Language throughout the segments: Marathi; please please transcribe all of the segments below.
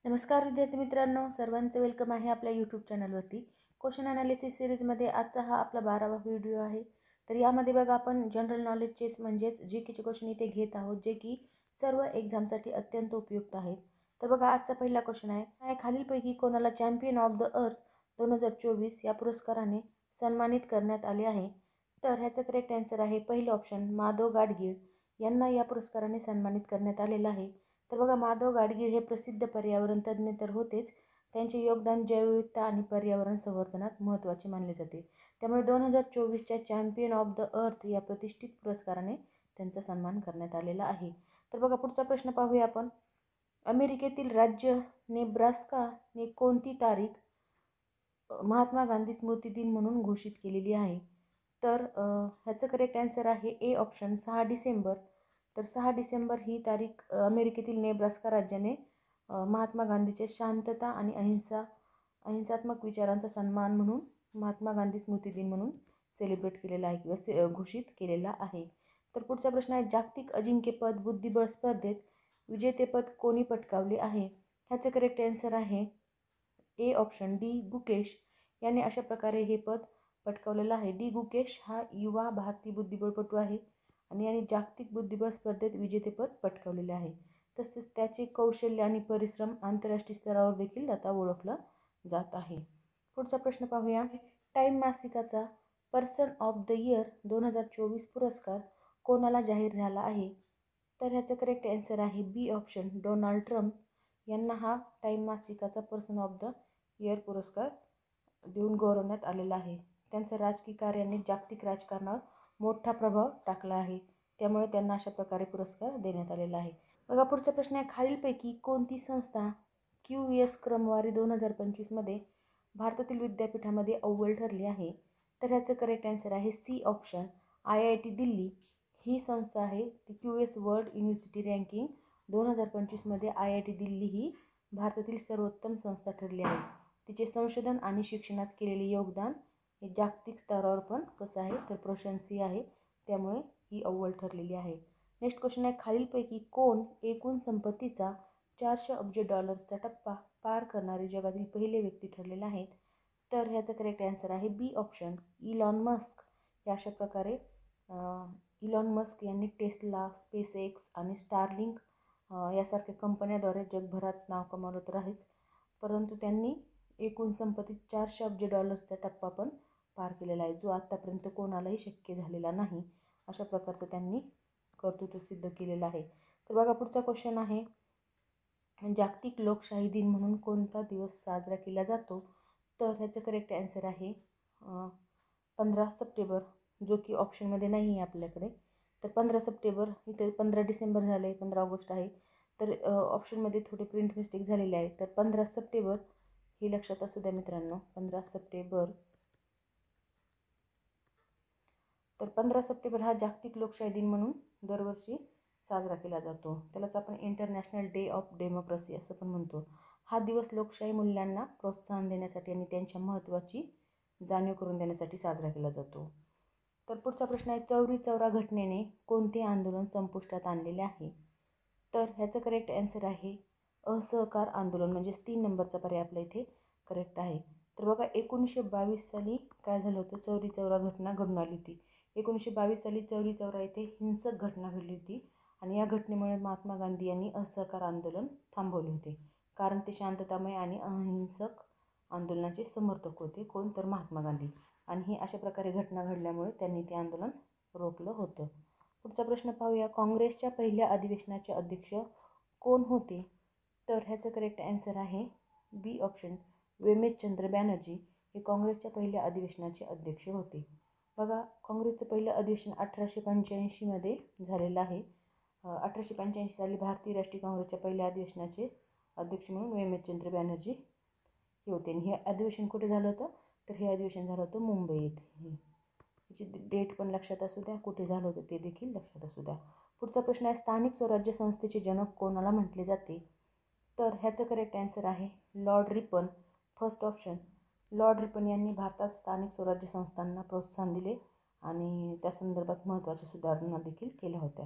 नमस्कार विद्यार्थी मित्रांनो, सर्वांचं वेलकम आहे आपल्या यूट्यूब चॅनलवरती. क्वेश्चन ॲनालिसिस सिरीजमध्ये आजचा हा आपला 12वा व्हिडिओ आहे. तर यामध्ये बघा आपण जनरल नॉलेजचेच म्हणजेच जी केचे क्वेश्चन इथे घेत आहोत, जे की सर्व एक्झामसाठी अत्यंत उपयुक्त आहेत. तर बघा आजचा पहिला क्वेश्चन आहे, खालीलपैकी कोणाला चॅम्पियन ऑफ द अर्थ 2024 या पुरस्काराने सन्मानित करण्यात आले आहे? तर ह्याचं करेक्ट आन्सर आहे पहिलं ऑप्शन, माधव गाडगीळ यांना या पुरस्काराने सन्मानित करण्यात आलेलं आहे. तर बघा माधव गाडगीळ हे प्रसिद्ध पर्यावरण तज्ज्ञ तर होतेच, त्यांचे योगदान जैवविविधता आणि पर्यावरण संवर्धनात महत्त्वाचे मानले जाते. त्यामुळे 2024च्या चॅम्पियन ऑफ द अर्थ या प्रतिष्ठित पुरस्काराने त्यांचा सन्मान करण्यात आलेला आहे. तर बघा पुढचा प्रश्न पाहूया आपण. अमेरिकेतील राज्य नेब्रास्काने कोणती तारीख महात्मा गांधी स्मृती दिन म्हणून घोषित केलेली आहे? तर ह्याचं करेक्ट आन्सर आहे ए ऑप्शन, 6 डिसेंबर. तर 6 डिसेंबर ही तारीख अमेरिकेतील नेब्रास्का राज्याने महात्मा गांधीचे शांतता आणि अहिंसात्मक विचारांचा सन्मान म्हणून महात्मा गांधी स्मृती दिन म्हणून सेलिब्रेट केलेला आहे किंवा घोषित केलेला आहे. तर पुढचा प्रश्न आहे, जागतिक अजिंक्यपद बुद्धिबळ स्पर्धेत विजेतेपद कोणी पटकावले आहे? ह्याचं करेक्ट आन्सर आहे ए ऑप्शन, डी गुकेश याने अशा प्रकारे हे पद पटकावलेलं आहे. डी गुकेश हा युवा भारतीय बुद्धिबळपटू आहे आणि याने जागतिक बुद्धिबळ स्पर्धेत विजेतेपद पटकावलेले आहे. तसेच त्याचे कौशल्य आणि परिश्रम आंतरराष्ट्रीय स्तरावर देखील आता ओळखला जात आहे. पुढचा प्रश्न पाहूया. टाइम मासिकाचा पर्सन ऑफ द इयर 2024 पुरस्कार कोणाला जाहीर झाला आहे? तर ह्याचं करेक्ट आन्सर आहे बी ऑप्शन, डोनाल्ड ट्रम्प यांना हा टाइम मासिकाचा पर्सन ऑफ द इयर पुरस्कार देऊन गौरवण्यात आलेला आहे. त्यांचं राजकीय कार्याने जागतिक राजकारणावर मोठा प्रभाव टाकला आहे, त्यामुळे त्यांना अशा प्रकारे पुरस्कार देण्यात आलेला आहे. बघा पुढचा प्रश्न आहे, खालीलपैकी कोणती संस्था QS क्रमवारी 2025मध्ये भारतातील विद्यापीठामध्ये अव्वल ठरली आहे? तर ह्याचं करेक्ट आन्सर आहे सी ऑप्शन, IIT दिल्ली ही संस्था आहे. ती QS वर्ल्ड युनिव्हर्सिटी रँकिंग 2025मध्ये IIT दिल्ली ही भारतातील सर्वोत्तम संस्था ठरली आहे. तिचे संशोधन आणि शिक्षणात केलेले योगदान हे जागतिक स्तरावर पण कसं आहे तर प्रशंसीय आहे, त्यामुळे ही अव्वल ठरलेली आहे. नेक्स्ट क्वेश्चन आहे, खालीलपैकी कोण एकूण संपत्तीचा 400 अब्ज डॉलर्सचा टप्पा पार करणारे जगातील पहिले व्यक्ती ठरलेले आहेत? तर ह्याचं करेक्ट आन्सर आहे बी ऑप्शन, इलॉन मस्क. या अशा प्रकारे इलॉन मस्क यांनी टेस्ला, स्पेसएक्स आणि स्टारलिंक यासारख्या कंपन्याद्वारे जगभरात नाव कमावलं तर आहेच, परंतु त्यांनी एकूण संपत्तीत 400 अब्ज डॉलर्सचा टप्पा पण पार केलेला आहे, जो आत्तापर्यंत कोणालाही शक्य झालेला नाही. अशा प्रकारचं त्यांनी कर्तृत्व सिद्ध केलेलं आहे. तर बघा पुढचा क्वेश्चन आहे, जागतिक लोकशाही दिन म्हणून कोणता दिवस साजरा केला जातो? तर ह्याचं करेक्ट आन्सर आहे 15 सप्टेंबर, जो की ऑप्शनमध्ये नाही आहे आपल्याकडे. तर 15 सप्टेंबर, इथे 15 डिसेंबर झालं आहे, 15 ऑगस्ट आहे, तर ऑप्शनमध्ये थोडे प्रिंट मिस्टेक झालेले आहे. तर 15 सप्टेंबर हे लक्षात असू द्या मित्रांनो, 15 सप्टेंबर. तर 15 सप्टेंबर हा जागतिक लोकशाही दिन म्हणून दरवर्षी साजरा केला जातो. त्यालाच आपण इंटरनॅशनल डे ऑफ डेमोक्रेसी असं पण म्हणतो. हा दिवस लोकशाही मूल्यांना प्रोत्साहन देण्यासाठी आणि त्यांच्या महत्त्वाची जाणीव करून देण्यासाठी साजरा केला जातो. तर पुढचा प्रश्न आहे, चौरी चौरा घटनेने कोणते आंदोलन संपुष्टात आणलेले आहे? तर ह्याचं करेक्ट आन्सर आहे असहकार आंदोलन, म्हणजेच 3 नंबरचा पर्याय आपल्या इथे करेक्ट आहे. तर बघा 1922 साली काय झालं होतं, चौरी चौरा घटना घडून आली होती. 1922 साली चौरी चौरा येथे हिंसक घटना घडली होती आणि या घटनेमुळे महात्मा गांधी यांनी असहकार आंदोलन थांबवले होते, कारण ते शांततामय आणि अहिंसक आंदोलनाचे समर्थक होते. कोण तर महात्मा गांधी. आणि ही अशा प्रकारे घटना घडल्यामुळे त्यांनी ते आंदोलन रोखलं होतं. पुढचा प्रश्न पाहूया, काँग्रेसच्या पहिल्या अधिवेशनाचे अध्यक्ष कोण होते? तर ह्याचं करेक्ट आन्सर आहे बी ऑप्शन, वेमेशचंद्र बॅनर्जी हे काँग्रेसच्या पहिल्या अधिवेशनाचे अध्यक्ष होते. बघा काँग्रेसचं पहिलं अधिवेशन 1885मध्ये झालेलं आहे. 1885 साली भारतीय राष्ट्रीय काँग्रेसच्या पहिल्या अधिवेशनाचे अध्यक्ष म्हणून वेमेशचंद्र बॅनर्जी हे होते. आणि हे अधिवेशन कुठे झालं होतं? तर हे अधिवेशन झालं होतं मुंबई येथे. याची डेट पण लक्षात असू द्या, कुठे झालं होतं ते देखील लक्षात असू द्या. पुढचा प्रश्न आहे, स्थानिक स्वराज्य संस्थेचे जनक कोणाला म्हटले जाते? तर ह्याचं करेक्ट आन्सर आहे Lord Ripon. First option, Lord Ripon यांनी भारतात स्थानिक स्वराज्य संस्थांना प्रोत्साहन दिले आणि त्या संदर्भात महत्त्वाच्या सुधारणा देखील केल्या होत्या,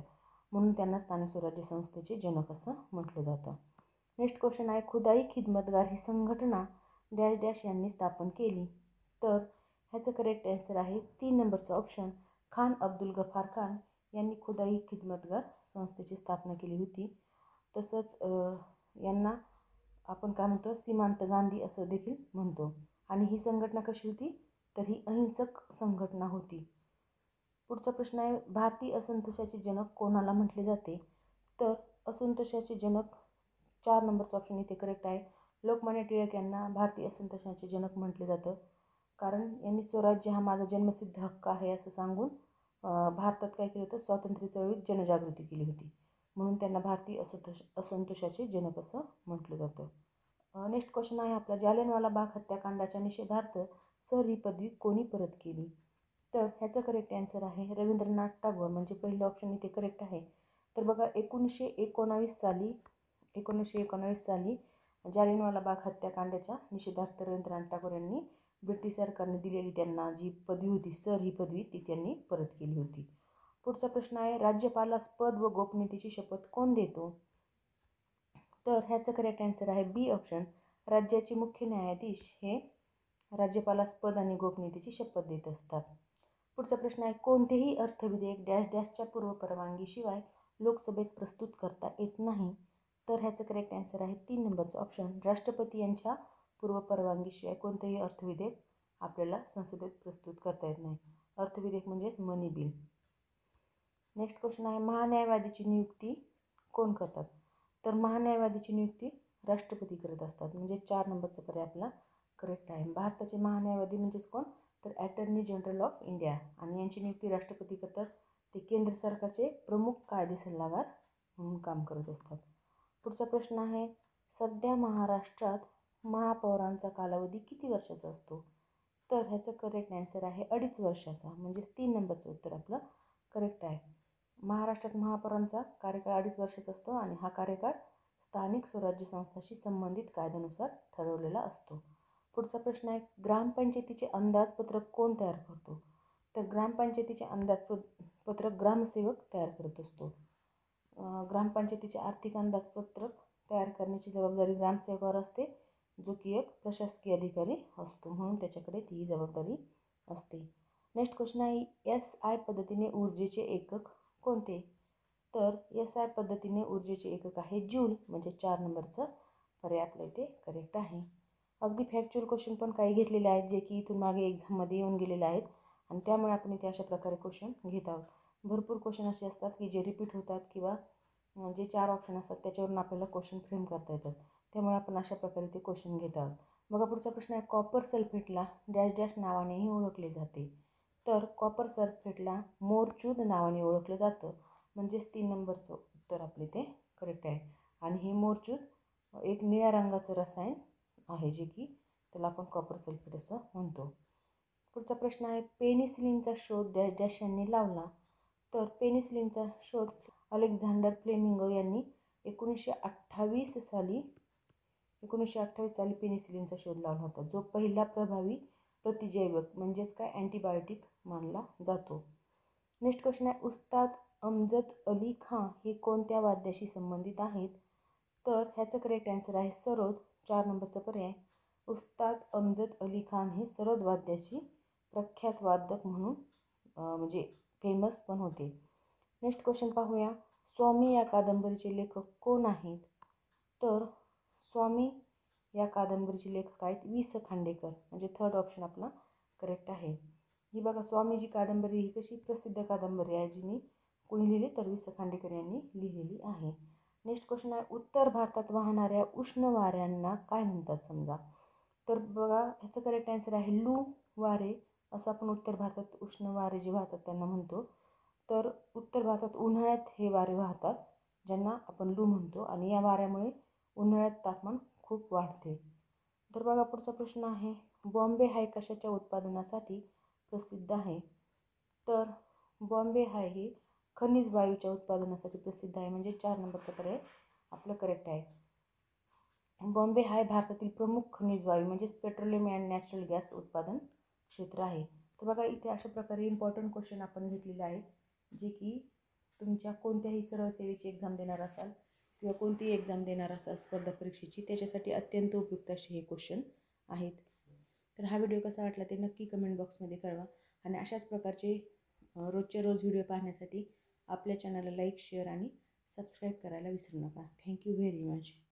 म्हणून त्यांना स्थानिक स्वराज्य संस्थेचे जनक असं म्हटलं जातं. नेक्स्ट क्वेश्चन आहे, खुदाई खिदमतगार ही संघटना डॅश डॅश यांनी स्थापन केली. तर ह्याचं करेक्ट आन्सर आहे 3 नंबरचा ऑप्शन, खान अब्दुल गफार खान यांनी खुदाई खिदमतगार संस्थेची स्थापना केली होती. तसंच यांना आपण काय म्हणतो, सीमांत गांधी असं देखील म्हणतो. आणि ही संघटना कशी होती, तर ही अहिंसक संघटना होती. पुढचा प्रश्न आहे, भारतीय असंतोषाचे जनक कोणाला म्हटले जाते. तर असंतोषाचे जनक 4 नंबरचा ऑप्शन इथे करेक्ट आहे. लोकमान्य टिळक यांना भारतीय असंतोषाचे जनक म्हटले जातं, कारण यांनी स्वराज्य हा माझा जन्मसिद्ध हक्क आहे असं सांगून भारतात काय केलं होतं, स्वातंत्र्य चळवळीत जनजागृती केली होती. म्हणून त्यांना भारतीय असंतोषाचे जनक असं म्हटलं जातं. नेक्स्ट क्वेश्चन आहे आपला, जालियनवाला बाग हत्याकांडाच्या निषेधार्थ सर ही पदवी कोणी परत केली. तर ह्याचं करेक्ट आन्सर आहे रवींद्रनाथ टागोर, म्हणजे पहिलं ऑप्शन इथे करेक्ट आहे. तर बघा 1919 साली जालियनवाला बाग हत्याकांडाच्या निषेधार्थ रवींद्रनाथ टागोर यांनी ब्रिटिश सरकारने दिलेली त्यांना जी पदवी होती, सर ही पदवी, ती त्यांनी परत केली होती. पुढचा प्रश्न आहे, राज्यपालास पद व गोपनीयतेची शपथ कोण देतो. तर ह्याचं करेक्ट आन्सर आहे बी ऑप्शन, राज्याचे मुख्य न्यायाधीश हे राज्यपालास पद आणि गोपनीयतेची शपथ देत असतात. पुढचा प्रश्न आहे, कोणतेही अर्थविधेयक डॅश डॅशच्या पूर्वपरवानगीशिवाय लोकसभेत प्रस्तुत करता येत नाही. तर ह्याचं करेक्ट आन्सर आहे 3 नंबरचं ऑप्शन, राष्ट्रपती यांच्या पूर्वपरवानगीशिवाय कोणतेही अर्थविधेयक आपल्याला संसदेत प्रस्तुत करता येत नाही. अर्थविधेयक म्हणजेच मनी बिल. नेक्स्ट क्वेश्चन आहे, महान्यायवादीची नियुक्ती कोण करतात. तर महान्यायवादीची नियुक्ती राष्ट्रपती करत असतात, म्हणजे 4 नंबरचा पर्याय आपला करेक्ट आहे. भारताचे महान्यायवादी म्हणजेच कोण, तर ॲटर्नी जनरल ऑफ इंडिया, आणि यांची नियुक्ती राष्ट्रपती करतात. ते केंद्र सरकारचे प्रमुख कायदे सल्लागार म्हणून काम करत असतात. पुढचा प्रश्न आहे, सध्या महाराष्ट्रात महापौरांचा कालावधी किती वर्षाचा असतो. तर ह्याचं करेक्ट आन्सर आहे 2.5 वर्षाचा, म्हणजेच 3 नंबरचं उत्तर आपलं करेक्ट आहे. महाराष्ट्रात महापौरांचा कार्यकाळ 2.5 वर्षाचा असतो आणि हा कार्यकाळ स्थानिक स्वराज्य संस्थांशी संबंधित कायद्यानुसार ठरवलेला असतो. पुढचा प्रश्न आहे, ग्रामपंचायतीचे अंदाजपत्रक कोण तयार करतो. तर ग्रामपंचायतीचे अंदाजपत्रक ग्रामसेवक तयार करत असतो. ग्रामपंचायतीचे आर्थिक अंदाजपत्रक तयार करण्याची जबाबदारी ग्रामसेवकावर असते, जो की एक प्रशासकीय अधिकारी असतो, म्हणून त्याच्याकडे ती जबाबदारी असते. नेक्स्ट क्वेश्चन आहे, SI पद्धतीने ऊर्जेचे एकक कोणते. तर SI पद्धतीने ऊर्जेचे एकक आहे जूल, म्हणजे 4 नंबरचं पर्याय आपल्या इथे करेक्ट आहे. अगदी फॅक्च्युअल क्वेश्चन पण काही घेतलेले आहेत, जे की इथून मागे एक्झाममध्ये येऊन गेलेले आहेत, आणि त्यामुळे आपण इथे अशा प्रकारे क्वेश्चन घेत आहोत. भरपूर क्वेश्चन असे असतात की जे रिपीट होतात, किंवा जे 4 ऑप्शन असतात त्याच्यावरून आपल्याला क्वेश्चन फ्रेम करता येतात, त्यामुळे आपण अशा प्रकारे ते क्वेश्चन घेत आहोत. बघा पुढचा प्रश्न आहे, कॉपर सल्फेटला डॅश डॅश नावानेही ओळखले जाते. तर कॉपर सल्फेटला मोरचूद नावाने ओळखलं जातं, म्हणजेच 3 नंबरचं उत्तर आपले ते करेक्ट आहे. आणि हे मोरचूद एक निळ्या रंगाचं रसायन आहे, जे की त्याला आपण कॉपर सल्फेट असं म्हणतो. पुढचा प्रश्न आहे, पेनिसिलिनचा शोध डॅश डॅश यांनी लावला. तर पेनिसिलिनचा शोध अलेक्झांडर फ्लेमिंग यांनी 1928 साली पेनिसिलिनचा शोध लावला होता, जो पहिला प्रभावी प्रतिजैवक म्हणजेच काय अँटीबायोटिक मानला जातो. नेक्स्ट क्वेश्चन आहे, उस्ताद अमजद अली खां हे कोणत्या वाद्याशी संबंधित आहेत. तर ह्याचं करेक्ट आन्सर आहे सरोद, 4 नंबरचा पर्याय. उस्ताद अमजद अली खान हे सरोद वाद्याशी प्रख्यात वादक म्हणून म्हणजे फेमस पण होते. नेक्स्ट क्वेश्चन पाहूया, स्वामी या कादंबरीचे लेखक कोण आहेत. तर स्वामी या कादंबरीचे लेखक आहेत वि स खांडेकर, म्हणजे 3rd ऑप्शन आपला करेक्ट आहे. ही बघा, स्वामीजी कादंबरी ही कशी प्रसिद्ध कादंबरी आहे, जिने कोणी लिहिली, तर वि स खांडेकर यांनी लिहिलेली आहे. नेक्स्ट क्वेश्चन आहे, उत्तर भारतात वाहणाऱ्या उष्ण वाऱ्यांना काय म्हणतात समजा. तर बघा ह्याचं करेक्ट आन्सर आहे लू वारे, असं आपण उत्तर भारतात उष्ण वारे जे वाहतात त्यांना म्हणतो. तर उत्तर भारतात उन्हाळ्यात हे वारे वाहतात, ज्यांना आपण लू म्हणतो, आणि या वाऱ्यामुळे उन्हाळ्यात तापमान खूप वाढते. तर बघा पुढचा प्रश्न आहे, बॉम्बे हाय कशाच्या उत्पादनासाठी प्रसिद्ध आहे. तर बॉम्बे हाय हे खनिज वायूच्या उत्पादनासाठी प्रसिद्ध आहे, म्हणजे 4 नंबरचा पर्याय आपलं करेक्ट आहे. बॉम्बे हाय भारतातील प्रमुख खनिज वायू म्हणजेच पेट्रोलियम अँड नॅचरल गॅस उत्पादन क्षेत्र आहे. तर बघा इथे अशा प्रकारे इम्पॉर्टंट क्वेश्चन आपण घेतलेले आहेत, जे की तुमच्या कोणत्याही सरळ सेवेची एक्झाम देणार असाल किंवा कोणतीही एक्झाम देणार असा स्पर्धा परीक्षेची, त्याच्यासाठी अत्यंत उपयुक्त असे हे क्वेश्चन आहेत. तर हा व्हिडिओ कसा वाटला ते नक्की कमेंट बॉक्समध्ये कळवा. आणि अशाच प्रकारचे रोजचे रोज व्हिडिओ पाहण्यासाठी आपल्या चॅनलला लाईक, शेअर आणि सबस्क्राईब करायला विसरू नका. Thank you very much.